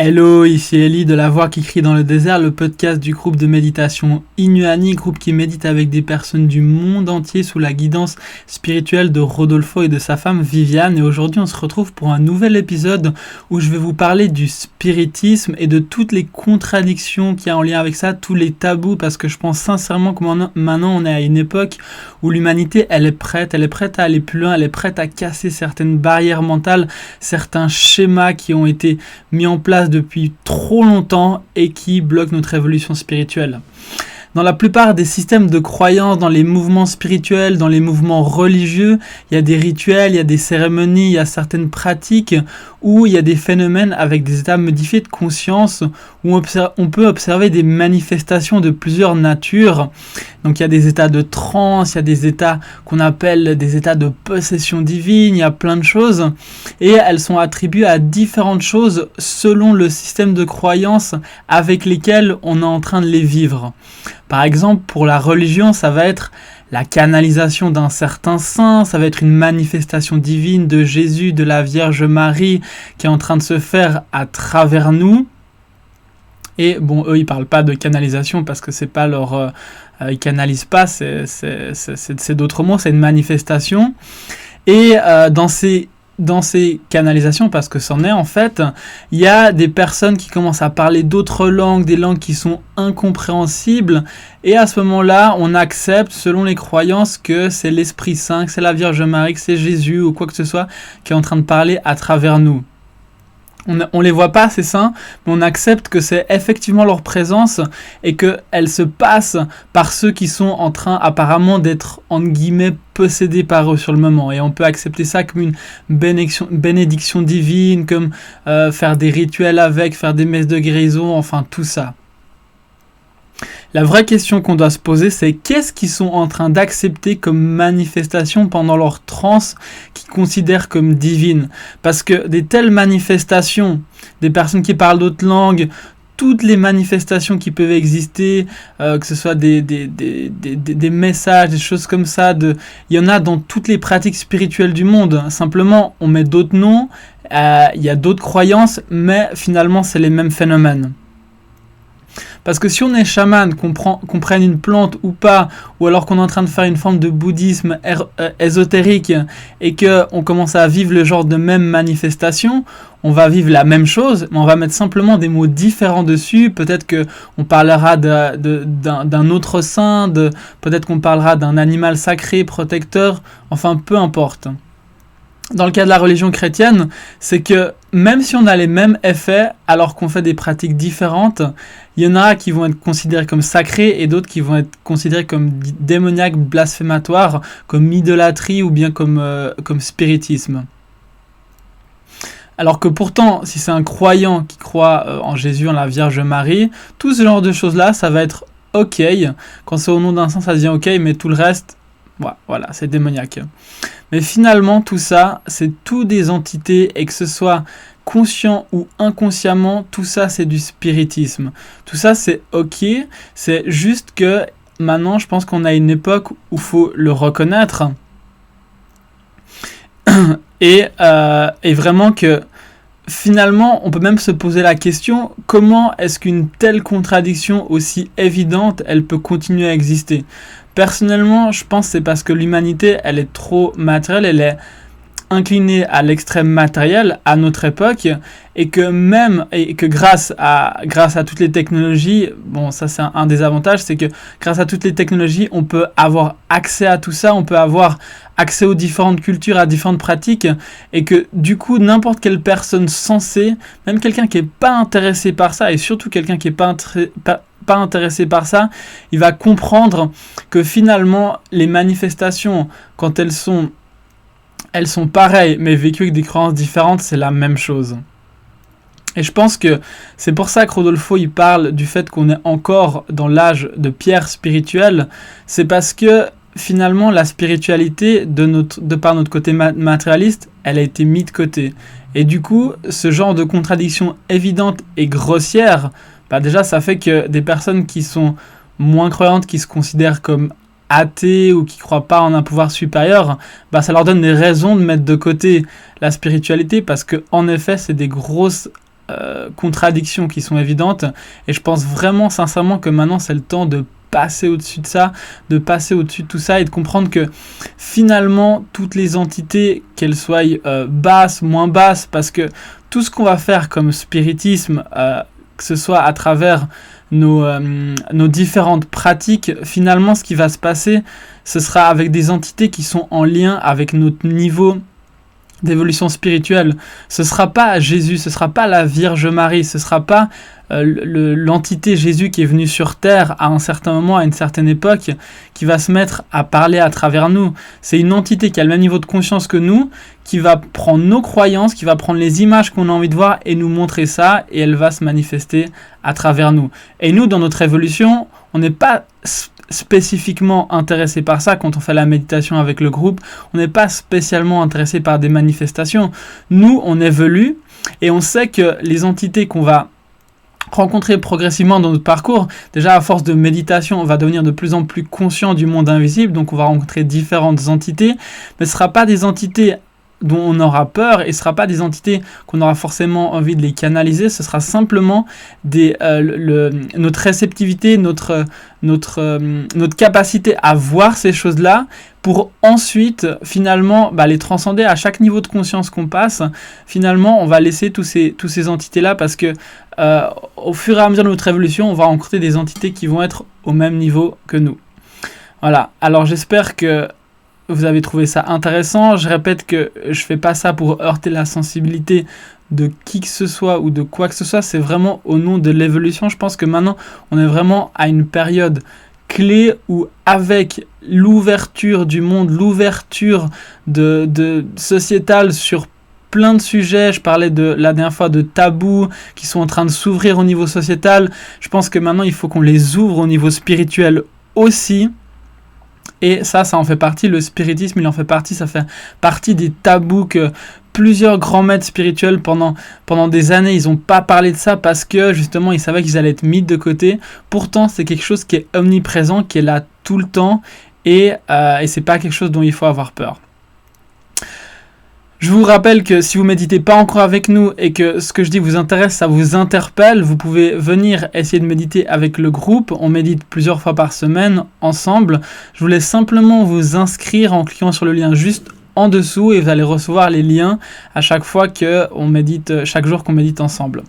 Hello, ici Ellie de La Voix qui crie dans le désert, le podcast du groupe de méditation Inuani, groupe qui médite avec des personnes du monde entier sous la guidance spirituelle de Rodolfo et de sa femme Viviane. Et aujourd'hui, on se retrouve pour un nouvel épisode où je vais vous parler du spiritisme et de toutes les contradictions qu'il y a en lien avec ça, tous les tabous, parce que je pense sincèrement que maintenant on est à une époque où l'humanité, elle est prête à aller plus loin, elle est prête à casser certaines barrières mentales, certains schémas qui ont été mis en place depuis trop longtemps et qui bloquent notre évolution spirituelle. Dans la plupart des systèmes de croyance, dans les mouvements spirituels, dans les mouvements religieux, il y a des rituels, il y a des cérémonies, il y a certaines pratiques où il y a des phénomènes avec des états modifiés de conscience, où on peut observer des manifestations de plusieurs natures. Donc il y a des états de transe, il y a des états qu'on appelle des états de possession divine, il y a plein de choses, et elles sont attribuées à différentes choses selon le système de croyance avec lesquels on est en train de les vivre. Par exemple, pour la religion, ça va être la canalisation d'un certain saint, ça va être une manifestation divine de Jésus, de la Vierge Marie, qui est en train de se faire à travers nous. Et bon, eux, ils parlent pas de canalisation parce que c'est pas leur... ils canalisent pas, c'est d'autres mots, c'est une manifestation. Et dans ces canalisations, parce que c'en est en fait, il y a des personnes qui commencent à parler d'autres langues, des langues qui sont incompréhensibles, et à ce moment-là, on accepte, selon les croyances, que c'est l'Esprit Saint, que c'est la Vierge Marie, que c'est Jésus, ou quoi que ce soit, qui est en train de parler à travers nous. On les voit pas, ces saints, mais on accepte que c'est effectivement leur présence et qu'elle se passe par ceux qui sont en train apparemment d'être, entre guillemets, possédés par eux sur le moment. Et on peut accepter ça comme une bénédiction divine, comme faire des rituels avec, faire des messes de guérison, enfin tout ça. La vraie question qu'on doit se poser, c'est qu'est-ce qu'ils sont en train d'accepter comme manifestation pendant leur transe qu'ils considèrent comme divine. Parce que des telles manifestations, des personnes qui parlent d'autres langues, toutes les manifestations qui peuvent exister, que ce soit des messages, des choses comme ça, il y en a dans toutes les pratiques spirituelles du monde. Simplement, on met d'autres noms, il y a d'autres croyances, mais finalement, c'est les mêmes phénomènes. Parce que si on est chaman, qu'on prenne une plante ou pas, ou alors qu'on est en train de faire une forme de bouddhisme ésotérique et qu'on commence à vivre le genre de même manifestation, on va vivre la même chose, mais on va mettre simplement des mots différents dessus. Peut-être qu'on parlera d'un autre saint, peut-être qu'on parlera d'un animal sacré, protecteur, enfin peu importe. Dans le cas de la religion chrétienne, c'est que même si on a les mêmes effets alors qu'on fait des pratiques différentes, il y en a qui vont être considérés comme sacrés et d'autres qui vont être considérés comme démoniaques, blasphématoires, comme idolâtrie ou bien comme spiritisme. Alors que pourtant, si c'est un croyant qui croit en Jésus, en la Vierge Marie, tout ce genre de choses-là, ça va être ok. Quand c'est au nom d'un saint, ça devient ok, mais tout le reste, voilà, c'est démoniaque. Mais finalement, tout ça, c'est tout des entités, et que ce soit conscient ou inconsciemment, tout ça, c'est du spiritisme. Tout ça, c'est ok, c'est juste que maintenant, je pense qu'on a une époque où il faut le reconnaître. Et vraiment que, finalement, on peut même se poser la question, comment est-ce qu'une telle contradiction aussi évidente, elle peut continuer à exister ? Personnellement, je pense que c'est parce que l'humanité, elle est trop matérielle, elle est inclinée à l'extrême matériel à notre époque, et que grâce à toutes les technologies, bon ça c'est un des avantages, c'est que grâce à toutes les technologies, on peut avoir accès à tout ça, on peut avoir accès aux différentes cultures, à différentes pratiques, et que du coup n'importe quelle personne sensée, même quelqu'un qui est pas intéressé par ça, et surtout quelqu'un qui est pas intéressé par ça, il va comprendre que finalement les manifestations, quand elles sont pareilles mais vécues avec des croyances différentes, c'est la même chose. Et je pense que c'est pour ça que Rodolfo il parle du fait qu'on est encore dans l'âge de pierre spirituelle, c'est parce que finalement la spiritualité de par notre côté matérialiste, elle a été mise de côté. Et du coup, ce genre de contradiction évidente et grossière, déjà ça fait que des personnes qui sont moins croyantes, qui se considèrent comme athées ou qui ne croient pas en un pouvoir supérieur, ça leur donne des raisons de mettre de côté la spiritualité, parce que en effet c'est des grosses contradictions qui sont évidentes. Et je pense vraiment sincèrement que maintenant c'est le temps de passer au-dessus de ça, de passer au-dessus de tout ça et de comprendre que finalement toutes les entités, qu'elles soient basses, moins basses, parce que tout ce qu'on va faire comme spiritisme, que ce soit à travers nos différentes pratiques, finalement ce qui va se passer, ce sera avec des entités qui sont en lien avec notre niveau d'évolution spirituelle. Ce sera pas Jésus, ce sera pas la Vierge Marie, ce sera pas l'entité Jésus qui est venu sur terre à un certain moment, à une certaine époque, qui va se mettre à parler à travers nous. C'est une entité qui a le même niveau de conscience que nous, qui va prendre nos croyances, qui va prendre les images qu'on a envie de voir et nous montrer ça, et elle va se manifester à travers nous. Et nous, dans notre évolution, on n'est pas spécifiquement intéressé par ça. Quand on fait la méditation avec le groupe, on n'est pas spécialement intéressé par des manifestations. Nous, on évolue et on sait que les entités qu'on va rencontrer progressivement dans notre parcours, déjà à force de méditation, on va devenir de plus en plus conscient du monde invisible, donc on va rencontrer différentes entités, mais ce ne sera pas des entités dont on aura peur, et ce ne sera pas des entités qu'on aura forcément envie de les canaliser, ce sera simplement notre réceptivité, notre capacité à voir ces choses-là, pour ensuite, finalement, les transcender à chaque niveau de conscience qu'on passe. Finalement, on va laisser tous ces entités-là, parce que au fur et à mesure de notre évolution, on va rencontrer des entités qui vont être au même niveau que nous. Voilà, alors j'espère que vous avez trouvé ça intéressant. Je répète que je fais pas ça pour heurter la sensibilité de qui que ce soit ou de quoi que ce soit. C'est vraiment au nom de l'évolution. Je pense que maintenant, on est vraiment à une période clé où, avec l'ouverture du monde, l'ouverture de sociétale sur plein de sujets, je parlais la dernière fois de tabous qui sont en train de s'ouvrir au niveau sociétal. Je pense que maintenant, il faut qu'on les ouvre au niveau spirituel aussi. Et ça en fait partie, le spiritisme, il en fait partie, ça fait partie des tabous que plusieurs grands maîtres spirituels pendant des années, ils n'ont pas parlé de ça parce que justement, ils savaient qu'ils allaient être mis de côté. Pourtant, c'est quelque chose qui est omniprésent, qui est là tout le temps et c'est pas quelque chose dont il faut avoir peur. Je vous rappelle que si vous méditez pas encore avec nous et que ce que je dis vous intéresse, ça vous interpelle, vous pouvez venir essayer de méditer avec le groupe. On médite plusieurs fois par semaine ensemble. Je vous laisse simplement vous inscrire en cliquant sur le lien juste en dessous et vous allez recevoir les liens à chaque fois qu'on médite, chaque jour qu'on médite ensemble.